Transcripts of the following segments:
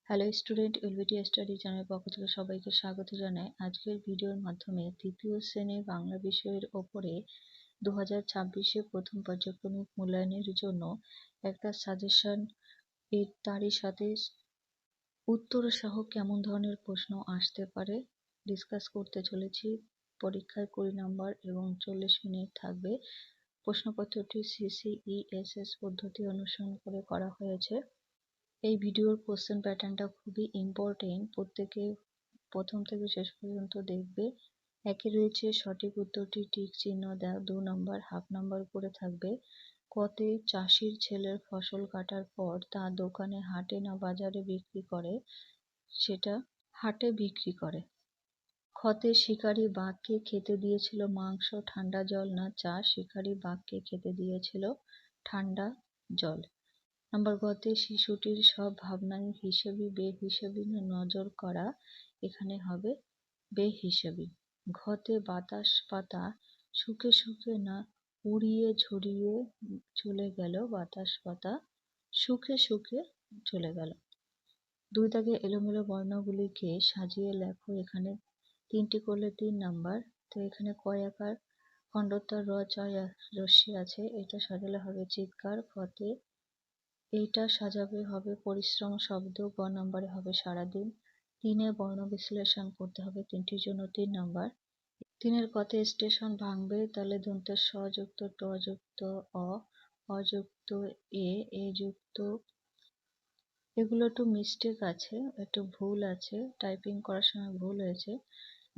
Hello student, LBT study চ্যানেলের পক্ষ থেকে সবাইকে স্বাগত জানাই। আজকের ভিডিওর মাধ্যমে তৃতীয় শ্রেণীর বাংলা বিষয়ের ওপরে 2026-এ প্রথম পর্যায়ক্রমিক মূল্যায়নের জন্য একটা সাজেশন তারই সাথে উত্তর সহ কেমন ধরনের প্রশ্ন আসতে পারে ডিসকাস করতে চলেছি। পরীক্ষায় 20 নম্বর এবং 40 মিনিট থাকবে। প্রশ্নপত্রটি CCESS পদ্ধতি অনুসরণ করে করা হয়েছে। এই ভিডিওর কোশ্চেন প্যাটার্নটা খুবই ইম্পর্টেন্ট, প্রত্যেকে প্রথম থেকে শেষ পর্যন্ত দেখবে। একে রয়েছে সঠিক উত্তরটি টিক চিহ্ন দাও, 2 নম্বর হাফ নাম্বার করে থাকবে। কতে চাষির ছেলের ফসল কাটার পর তা দোকানে হাটে না বাজারে বিক্রি করে, সেটা হাটে বিক্রি করে। খতে শিকারি বাঘকে খেতে দিয়েছিল মাংস, ঠান্ডা জল না চা? শিকারি বাঘকে খেতে দিয়েছিল ঠান্ডা জল। নাম্বার গতে শিশুটির সব ভাবনাই হিসেবি বেহিসেবি না নজর করা? এখানে হবে বেহিসেবি। ঘতে বাতাস পাতা শুকে শুকে না উড়িয়ে ঝরিয়ে চলে গেল, বাতাস পাতা শুকে শুকে চলে গেল। 2 দাগে এলোমেলো বর্ণগুলিকে সাজিয়ে লেখো। এখানে 3টি করলে 3 নাম্বার। তো এখানে কয় আকার খণ্ডোত্তর র চয় রস্যি আছে, এটা সাজালে হবে চিৎকার। খতে এইটা সাজাবে হবে পরিশ্রম শব্দ, গ নম্বরে হবে সারাদিন। 3-এ বর্ণ বিশ্লেষণ করতে হবে, 3টির জন্য 3 নম্বর। 3-এর কতে স্টেশন ভাঙবে, তাহলে দন্তের স যুক্ত ট যুক্ত অ, অযুক্ত এ যুক্ত। এগুলো একটু মিস্টেক আছে, একটু ভুল আছে, টাইপিং করার সময় ভুল হয়েছে।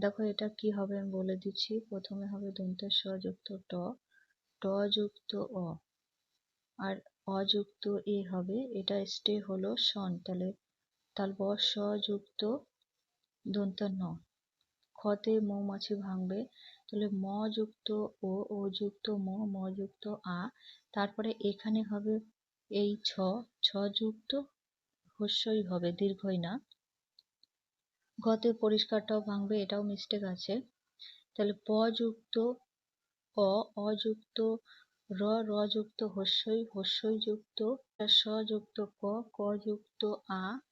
দেখো এটা কি হবে আমি বলে দিচ্ছি। প্রথমে হবে দন্তের স যুক্ত ট, ট যুক্ত অ, আর অযুক্ত এ হবে। এটা স্টে হলো শন, তাহলে স যুক্ত দন্ত ন। খতে মৌমাছি ভাঙবে, তাহলে ম যুক্ত ও যুক্ত ম যুক্ত আ। তারপরে এখানে হবে এই ছ যুক্ত হস্যই হবে, দীর্ঘই না। গতে পরিষ্কারটাও ভাঙবে, এটাও মিস্টেক আছে। তাহলে প যুক্ত অযুক্ত র যুক্ত হস্যই যুক্ত স যুক্ত ক যুক্ত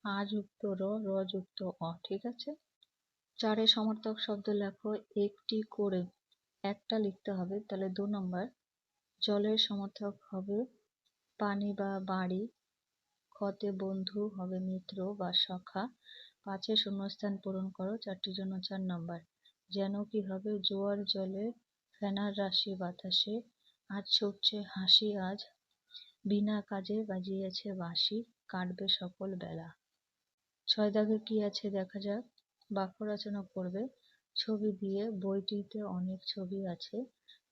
আ যুক্ত র যুক্ত অ। ঠিক আছে। 4-এ সমার্থক শব্দ লেখো একটি করে, একটা লিখতে হবে, তাহলে 2 নম্বর। জলের সমার্থক হবে পানি বা বাড়ি। খতে বন্ধু হবে মিত্র বা সখা। 5-এ শূন্যস্থান পূরণ করো, 4টির জন্য 4 নম্বর। যেন কি হবে জোয়ার জলে ফেনার রাশি বাতাসে, আজ ছুটছে হাসি আজ বিনা কাজে বাজিয়েছে বাঁশি, কাটবে সকল বেলা। 6 দাগে কি আছে দেখা যাক। বাক্য রচনা করবে ছবি দিয়ে, বইটিতে অনেক ছবি আছে।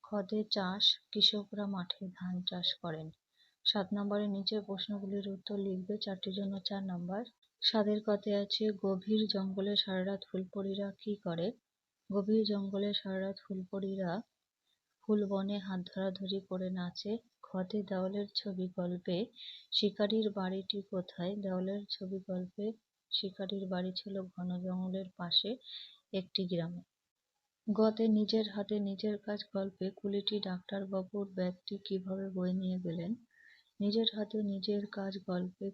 খতে চাষ, কৃষকরা মাঠে ধান চাষ করেন। 7 নম্বরের নিচে প্রশ্নগুলির উত্তর লিখবে, 4টির জন্য 4 নম্বর। 7-এর কতে আছে গভীর জঙ্গলে সারারাত ফুলপরীরা কি করে? গভীর জঙ্গলে সারারাত ফুলপরীরা ফুলবনে হাত ধরাধরি করে নাচে। খতে দেওয়ালের ছবি গল্পে শিকারির বাড়িটি কোথায়? দেওয়ালের ছবি গল্পে শিকারির বাড়ি ছিল ঘন জঙ্গলের পাশে একটি গ্রামে। গতে নিজের হাতে নিজের কাজ গল্পে কুলিটি ডাক্তারবাবুর ব্যাগটি কিভাবে বয়ে নিয়ে গেলেন? নিজের হাতে নিজের কাজ গল্পে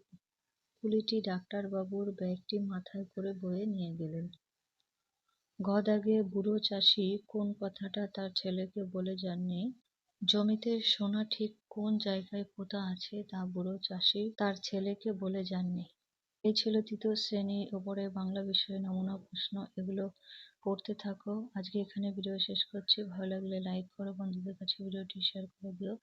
কুলিটি ডাক্তারবাবুর ব্যাগটি মাথায় করে বয়ে নিয়ে গেলেন। ঘ দাগে বুড়ো চাষি কোন কথাটা তার ছেলেকে বলে যাননি? জমিতে সোনা ঠিক কোন জায়গায় পোঁতা আছে তা বুড়ো চাষি তার ছেলেকে বলে যাননি। এই ছিল তৃতীয় শ্রেণীর ওপরে বাংলা বিষয়ে নমুনা প্রশ্ন। এগুলো পড়তে থাকো। আজকে এখানে ভিডিও শেষ করছি। ভালো লাগলে লাইক করো, বন্ধুদের কাছে ভিডিওটি শেয়ার করে দিও।